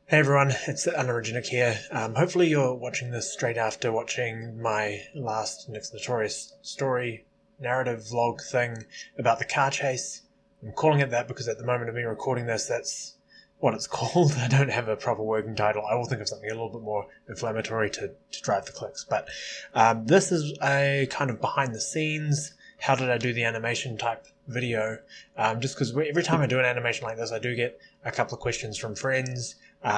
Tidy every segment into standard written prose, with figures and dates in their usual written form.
Hey everyone, it's Unoriginal here. Hopefully you're watching this straight after watching my last Nick's Notorious story narrative vlog thing about the car chase. I'm calling it that because at the moment of me recording this, that's what it's called. I don't have a proper working title. I will think of something a little bit more inflammatory to drive the clicks. But this is a kind of behind the scenes, how did I do the animation type video. Just because every time I do an animation like this, I do get a couple of questions from friends,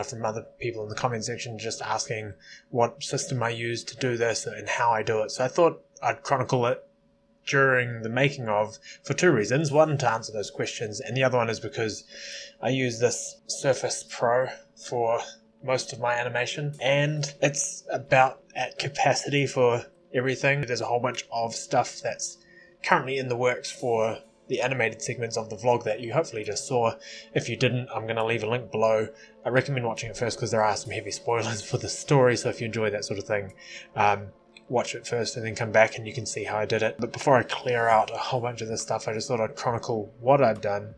from other people in the comment section, just asking what system I use to do this and how I do it. So I thought I'd chronicle it during the making of for two reasons. One, to answer those questions, and the other one is because I use this Surface Pro for most of my animation, and it's about at capacity for everything. There's a whole bunch of stuff that's currently in the works for the animated segments of the vlog that you hopefully just saw. If you didn't, I'm going to leave a link below. I recommend watching it first because there are some heavy spoilers for the story, so if you enjoy that sort of thing, watch it first and then come back and you can see how I did it. But before I clear out a whole bunch of this stuff, I just thought I'd chronicle what I've done.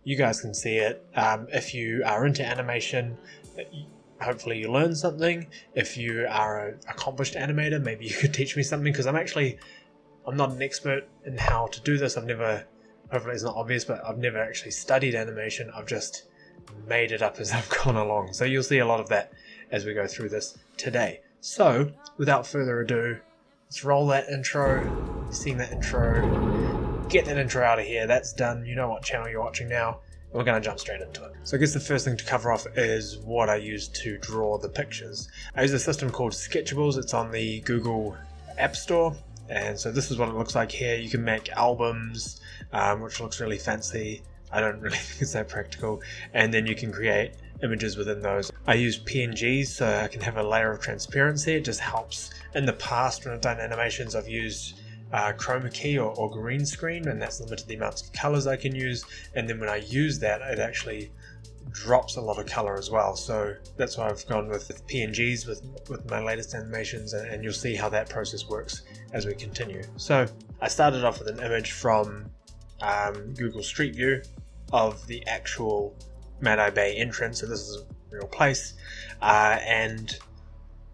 You guys can see it. If you are into animation, hopefully you learn something. If you are an accomplished animator, maybe you could teach me something, because I'm not an expert in how to do this. Hopefully it's not obvious, but I've never actually studied animation. I've just made it up as I've gone along. So you'll see a lot of that as we go through this today. So, without further ado, let's roll that intro. You've seen that intro. Get that intro out of here. That's done. You know what channel you're watching now. And we're going to jump straight into it. So I guess the first thing to cover off is what I use to draw the pictures. I use a system called Sketchables. It's on the Google App Store. And so this is what it looks like here. You can make albums, which looks really fancy. I don't really think it's that practical. And then you can create images within those. I use PNGs so I can have a layer of transparency. It just helps. In the past, when I've done animations, I've used chroma key or green screen, and that's limited the amounts of colors I can use. And then when I use that, it actually drops a lot of color as well. So that's why I've gone with PNGs with my latest animations, and you'll see how that process works as we continue. So I started off with an image from Google Street View of the actual Mad-Eye Bay entrance. So this is a real place, and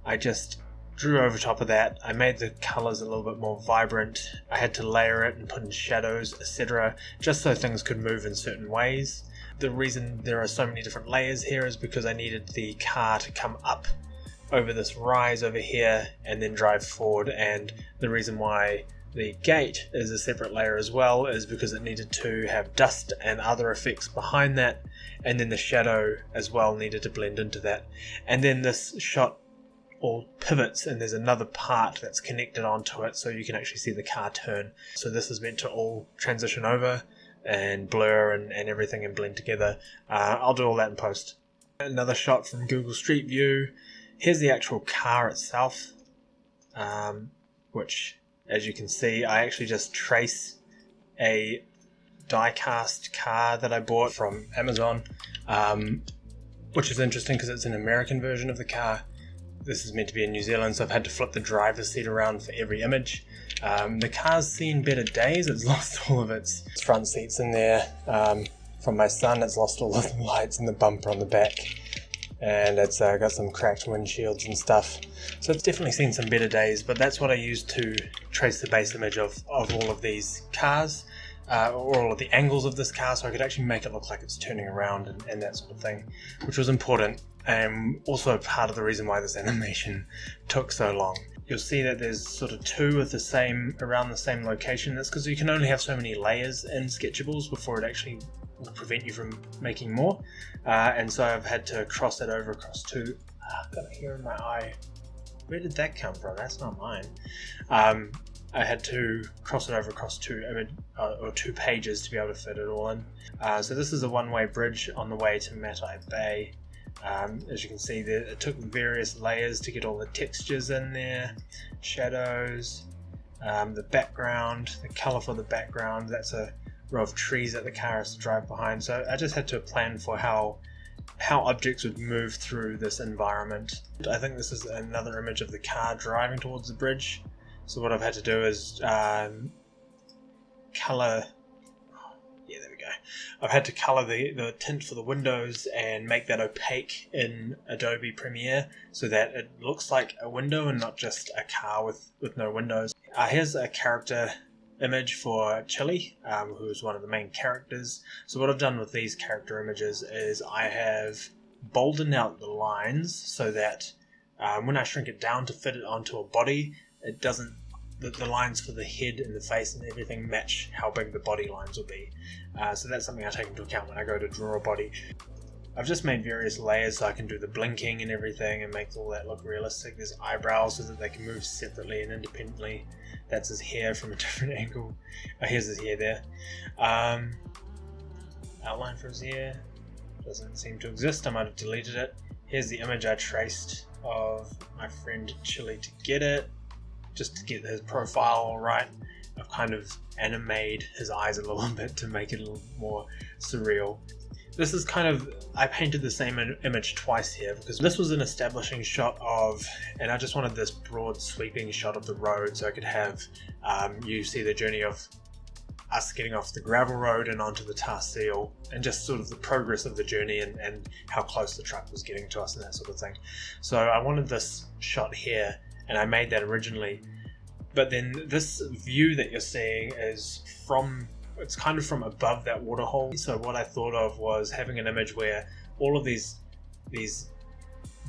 I just drew over top of that. I made the colors a little bit more vibrant. I had to layer it and put in shadows, etc., just so things could move in certain ways. The reason there are so many different layers here is because I needed the car to come up over this rise over here and then drive forward, and the reason why the gate is a separate layer as well is because it needed to have dust and other effects behind that, and then the shadow as well needed to blend into that. And then this shot all pivots and there's another part that's connected onto it, so you can actually see the car turn. So this is meant to all transition over and blur and everything and blend together. I'll do all that in post. Another shot from Google Street View. Here's the actual car itself, which, as you can see, I actually just trace a die-cast car that I bought from Amazon, which is interesting because it's an American version of the car. This is meant to be in New Zealand, so I've had to flip the driver's seat around for every image. The car's seen better days. It's lost all of its front seats in there. From my son, it's lost all of the lights and the bumper on the back. And it's got some cracked windshields and stuff. So it's definitely seen some better days, but that's what I used to trace the base image of all of these cars, or all of the angles of this car, so I could actually make it look like it's turning around and that sort of thing, which was important. And also part of the reason why this animation took so long. You'll see that there's sort of two of around the same location. That's because you can only have so many layers in Sketchables before it actually will prevent you from making more. And so I've had to cross that over across two. I've got a hair in my eye. Where did that come from? That's not mine. I had to cross it over across two pages to be able to fit it all in. So this is a one-way bridge on the way to Mad-Eye Bay. As you can see there, it took various layers to get all the textures in there, shadows, the background, the colour for the background. That's a row of trees that the car has to drive behind. So I just had to plan for how objects would move through this environment. I think this is another image of the car driving towards the bridge. So what I've had to do is colour. Yeah, there we go. I've had to color the tint for the windows and make that opaque in Adobe Premiere so that it looks like a window and not just a car with no windows. Here's a character image for Chili, who's one of the main characters. So what I've done with these character images is I have boldened out the lines so that when I shrink it down to fit it onto a body, it doesn't, the lines for the head and the face and everything match how big the body lines will be. So that's something I take into account when I go to draw a body. I've just made various layers so I can do the blinking and everything and make all that look realistic. There's eyebrows so that they can move separately and independently. That's his hair from a different angle. Oh, here's his hair there. Outline for his hair. Doesn't seem to exist. I might have deleted it. Here's the image I traced of my friend Chili to get it. Just to get his profile all right. I've kind of animated his eyes a little bit to make it a little more surreal. This is kind of, I painted the same image twice here because this was an establishing shot of, and I just wanted this broad sweeping shot of the road so I could have you see the journey of us getting off the gravel road and onto the tar seal, and just sort of the progress of the journey and how close the truck was getting to us and that sort of thing. So I wanted this shot here, and I made that originally, but then this view that you're seeing is from, it's kind of from above that waterhole. So what I thought of was having an image where all of these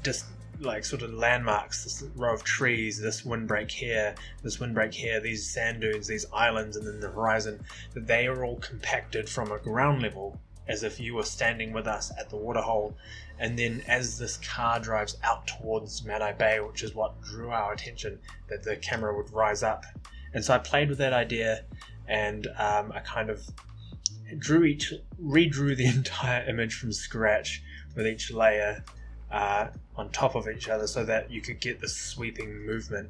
just like sort of landmarks, this row of trees, this windbreak here, these sand dunes, these islands, and then the horizon, that they are all compacted from a ground level as if you were standing with us at the waterhole. And then as this car drives out towards Madai Bay, which is what drew our attention, that the camera would rise up. And so I played with that idea, and I kind of redrew the entire image from scratch with each layer on top of each other so that you could get this sweeping movement,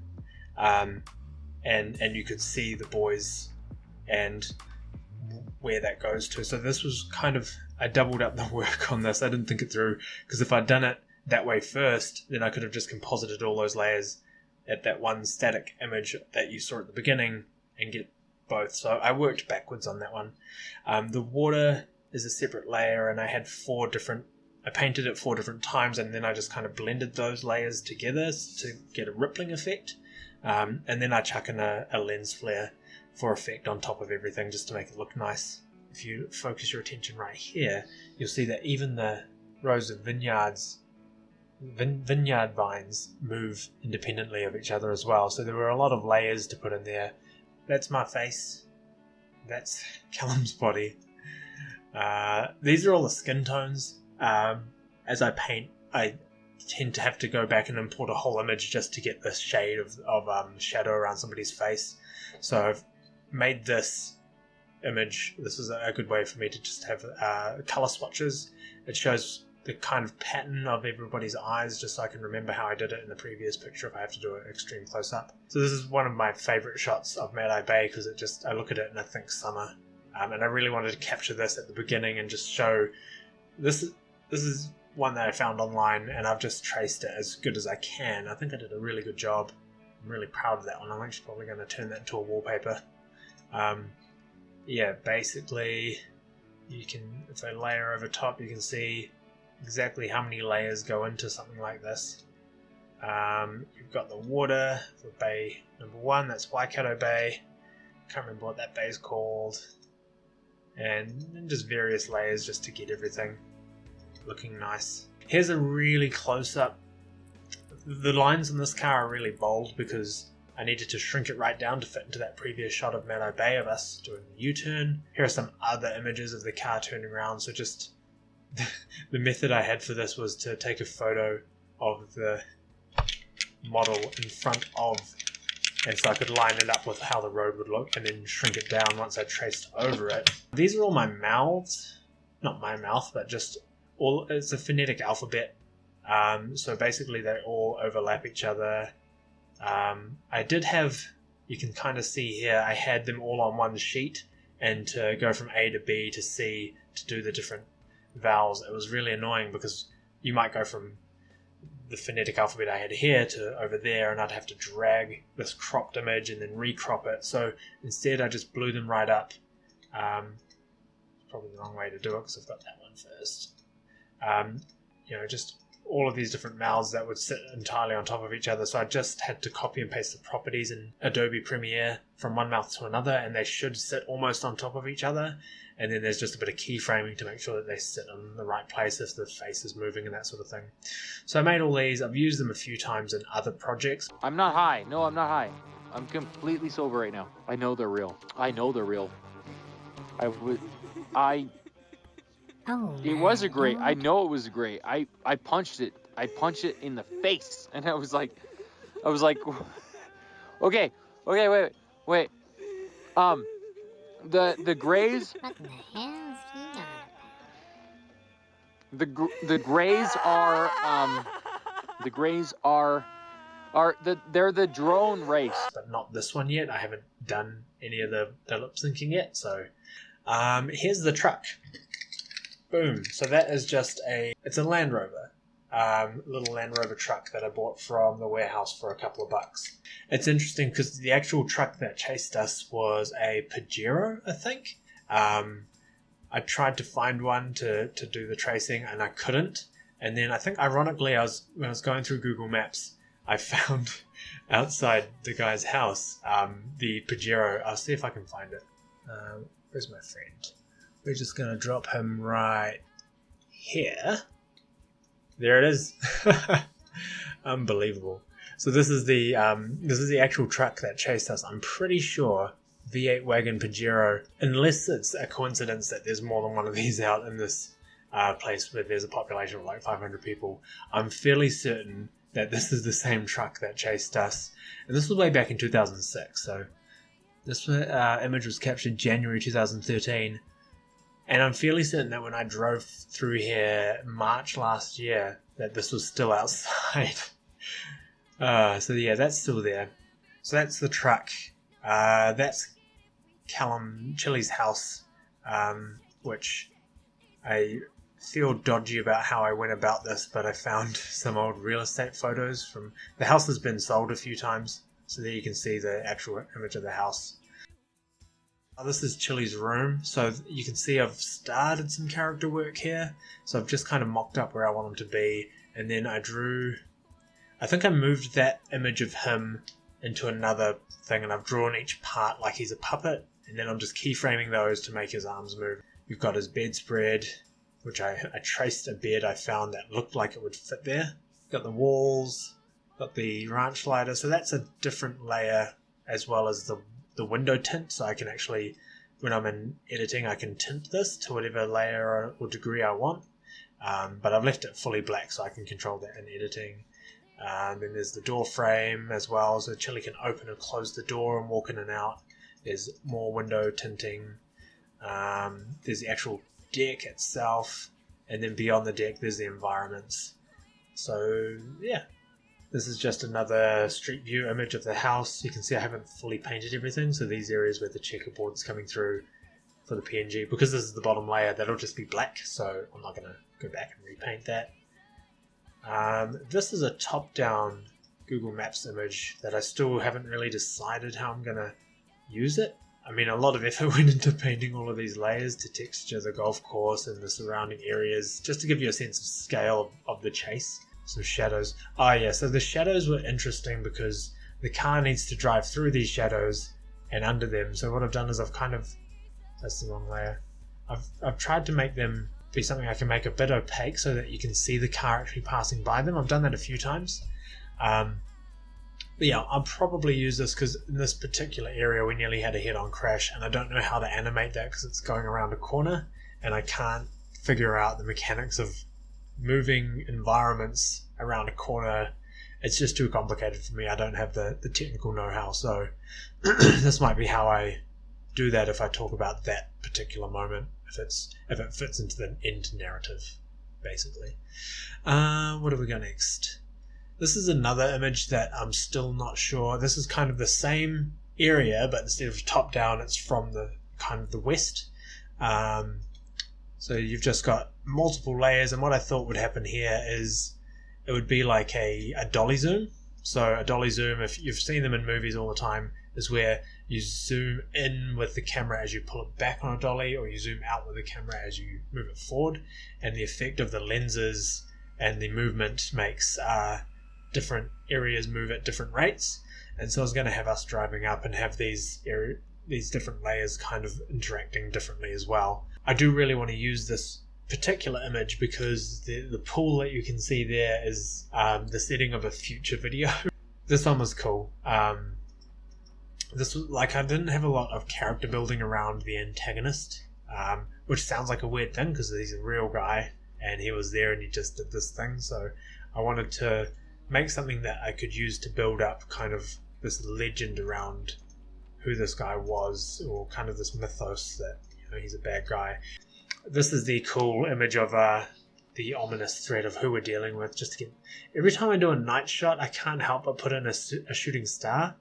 and you could see the boys and where that goes to. So this was kind of, I doubled up the work on this. I didn't think it through, because if I'd done it that way first, then I could have just composited all those layers at that one static image that you saw at the beginning and get both. So I worked backwards on that one. The water is a separate layer, and I had I painted it 4 different times, and then I just kind of blended those layers together to get a rippling effect. And then I chuck in a lens flare for effect on top of everything, just to make it look nice. If you focus your attention right here, you'll see that even the rows of vineyard vines move independently of each other as well. So there were a lot of layers to put in there. That's my face. That's Callum's body. These are all the skin tones. As I paint, I tend to have to go back and import a whole image just to get this shade of shadow around somebody's face. So I've made this image. This is a good way for me to just have color swatches. It shows the kind of pattern of everybody's eyes, just so I can remember how I did it in the previous picture if I have to do an extreme close-up. So this is one of my favorite shots of Madai Bay, because I look at it and I think summer. And I really wanted to capture this at the beginning and just show this is one that I found online, and I've just traced it as good as I can. I think I did a really good job. I'm really proud of that one. I'm actually probably going to turn that into a wallpaper. Yeah, basically, you can, if I layer over top, you can see exactly how many layers go into something like this. You've got the water for bay number 1, that's Waikato Bay. Can't remember what that bay is called. And just various layers just to get everything looking nice. Here's a really close-up. The lines in this car are really bold because I needed to shrink it right down to fit into that previous shot of Madai Bay of us doing the U-turn. Here are some other images of the car turning around. So just the method I had for this was to take a photo of the model in front of, and so I could line it up with how the road would look and then shrink it down once I traced over it. These are all my mouths. Not my mouth, but just all, it's a phonetic alphabet. So basically they all overlap each other. I did have, you can kind of see here, I had them all on one sheet, and to go from A to B to C to do the different vowels, it was really annoying because you might go from the phonetic alphabet I had here to over there, and I'd have to drag this cropped image and then recrop it. So instead I just blew them right up, probably the wrong way to do it because I've got that one first. Just all of these different mouths that would sit entirely on top of each other. So I just had to copy and paste the properties in Adobe Premiere from one mouth to another, and they should sit almost on top of each other. And then there's just a bit of keyframing to make sure that they sit in the right place if the face is moving and that sort of thing. So I made all these. I've used them a few times in other projects. I'm not high. No, I'm not high. I'm completely sober right now. I know they're real. I know they're real. It was a great. I know it was great. I punched it. I punched it in the face, and I was like, okay, wait. The grays. What the hell is he on about? The grays are they're the drone race. But not this one yet. I haven't done any of the lip syncing yet. So here's the truck. Boom. So that is it's a Land Rover. Little Land Rover truck that I bought from the warehouse for a couple of bucks. It's interesting because the actual truck that chased us was a Pajero, I think. I tried to find one to do the tracing and I couldn't. And then I think ironically when I was going through Google Maps, I found outside the guy's house the Pajero. I'll see if I can find it. Where's my friend? We're just going to drop him right here. There it is. Unbelievable. So this is the actual truck that chased us. I'm pretty sure V8 wagon Pajero, unless it's a coincidence that there's more than one of these out in this place where there's a population of like 500 people. I'm fairly certain that this is the same truck that chased us. And this was way back in 2006. So this image was captured January 2013. And I'm fairly certain that when I drove through here March last year, that this was still outside. So yeah, that's still there. So that's the truck. That's Callum Chili's house, which I feel dodgy about how I went about this, but I found some old real estate photos from... The house has been sold a few times, so there you can see the actual image of the house. This is Chili's room, so you can see I've started some character work here. So I've just kind of mocked up where I want him to be, and then I think I moved that image of him into another thing, and I've drawn each part like he's a puppet, and then I'm just keyframing those to make his arms move. You've got his bedspread, which I traced a bed I found that looked like it would fit there. Got the walls, got the ranch slider, so that's a different layer, as well as the window tint, so I can actually, when I'm in editing, I can tint this to whatever layer or degree I want, but I've left it fully black so I can control that in editing. Then there's the door frame as well, so Chili can open and close the door and walk in and out. There's more window tinting. There's the actual deck itself, and then beyond the deck there's the environments. So yeah, this is just another street view image of the house. You can see I haven't fully painted everything, so these areas where the checkerboard's coming through for the PNG, because this is the bottom layer, that'll just be black, so I'm not going to go back and repaint that. This is a top-down Google Maps image that I still haven't really decided how I'm going to use it. I mean, a lot of effort went into painting all of these layers to texture the golf course and the surrounding areas, just to give you a sense of scale of the chase. Some shadows. Oh yeah, so the shadows were interesting because the car needs to drive through these shadows and under them. So what I've done is that's the wrong layer. I've tried to make them be something I can make a bit opaque so that you can see the car actually passing by them. I've done that a few times. But yeah, I'll probably use this because in this particular area we nearly had a head-on crash, and I don't know how to animate that because it's going around a corner and I can't figure out the mechanics of moving environments around a corner. It's just too complicated for me. I don't have the technical know-how, so this might be how I do that if I talk about that particular moment, if it fits into the end narrative, basically. What do we got next? This is another image that I'm still not sure. This is kind of the same area, but instead of top down, it's from the kind of the west. So you've just got multiple layers, and what I thought would happen here is it would be like a dolly zoom. So a dolly zoom, if you've seen them in movies all the time, is where you zoom in with the camera as you pull it back on a dolly, or you zoom out with the camera as you move it forward, and the effect of the lenses and the movement makes different areas move at different rates. And so I was going to have us driving up and have these different layers kind of interacting differently as well. I do really want to use this particular image because the pool that you can see there is the setting of a future video. This one was cool. This was like, I didn't have a lot of character building around the antagonist, which sounds like a weird thing because he's a real guy and he was there and he just did this thing. So I wanted to make something that I could use to build up kind of this legend around who this guy was, or kind of this mythos that, you know, he's a bad guy. This is the cool image of the ominous threat of who we're dealing with. Just to get, every time I do a night shot, I can't help but put in a shooting star.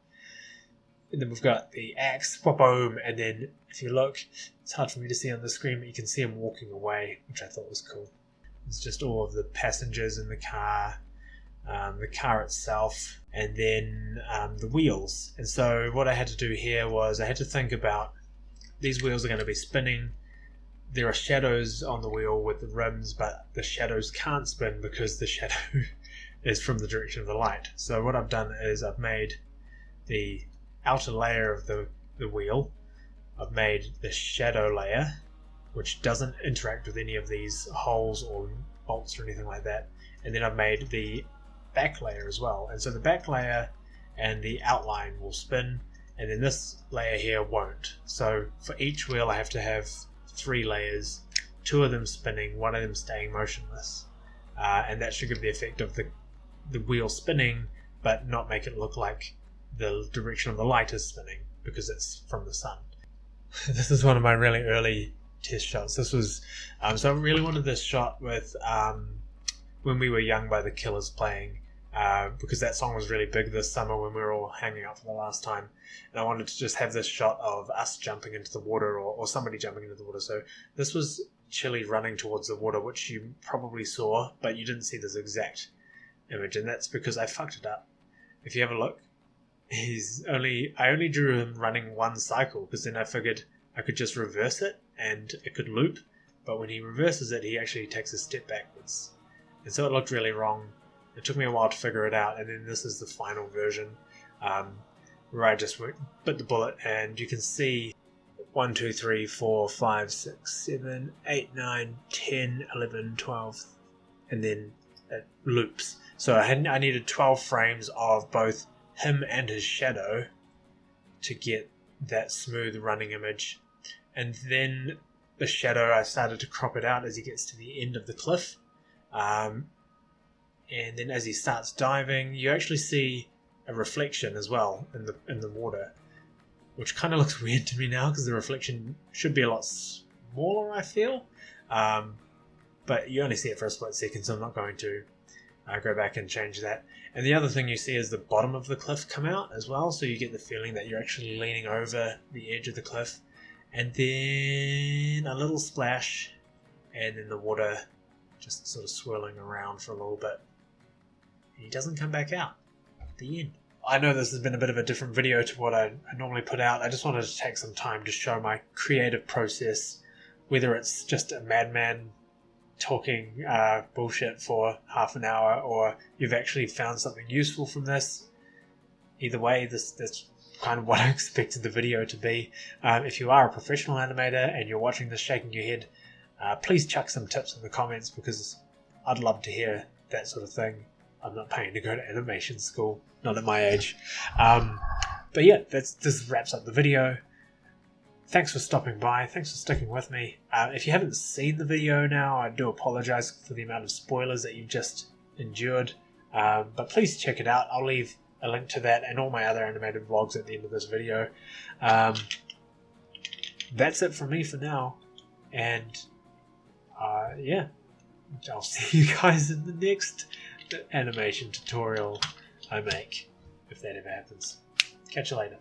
And then we've got the axe, boom, and then if you look, it's hard for me to see on the screen, but you can see him walking away, which I thought was cool. It's just all of the passengers in the car itself, and then the wheels. And so what I had to do here was I had to think about, these wheels are going to be spinning. There are shadows on the wheel with the rims, but the shadows can't spin because the shadow is from the direction of the light. So what I've done is I've made the outer layer of the wheel. I've made the shadow layer, which doesn't interact with any of these holes or bolts or anything like that. And then I've made the back layer as well. And so the back layer and the outline will spin, and then this layer here won't. So for each wheel I have to have 3 layers, 2 of them spinning, 1 of them staying motionless. And that should give the effect of the wheel spinning, but not make it look like the direction of the light is spinning because it's from the sun. This is one of my really early test shots. This was so I really wanted this shot with When We Were Young by The Killers playing, because that song was really big this summer when we were all hanging out for the last time, and I wanted to just have this shot of us jumping into the water, or somebody jumping into the water. So this was Chili running towards the water, which you probably saw, but you didn't see this exact image, and that's because I fucked it up. If you have a look, I only drew him running 1 cycle, because then I figured I could just reverse it and it could loop, but when he reverses it, he actually takes a step backwards, and so it looked really wrong. It took me a while to figure it out, and then this is the final version, where I just bit the bullet, and you can see 1, 2, 3, 4, 5, 6, 7, 8, 9, 10, 11, 12, and then it loops. So I needed 12 frames of both him and his shadow to get that smooth running image. And then the shadow, I started to crop it out as he gets to the end of the cliff. And then as he starts diving, you actually see a reflection as well in the water, which kind of looks weird to me now because the reflection should be a lot smaller, I feel. But you only see it for a split second, so I'm not going to go back and change that. And the other thing you see is the bottom of the cliff come out as well, so you get the feeling that you're actually leaning over the edge of the cliff. And then a little splash, and then the water just sort of swirling around for a little bit. And he doesn't come back out at the end. I know this has been a bit of a different video to what I normally put out. I just wanted to take some time to show my creative process, whether it's just a madman talking bullshit for half an hour, or you've actually found something useful from this. Either way, that's kind of what I expected the video to be. If you are a professional animator and you're watching this shaking your head, please chuck some tips in the comments, because I'd love to hear that sort of thing. I'm not paying to go to animation school, not at my age. But yeah, this wraps up the video. Thanks for stopping by. Thanks for sticking with me. If you haven't seen the video now, I do apologize for the amount of spoilers that you've just endured. But please check it out. I'll leave a link to that and all my other animated vlogs at the end of this video. That's it from me for now. And yeah, I'll see you guys in the next animation tutorial I make, if that ever happens. Catch you later.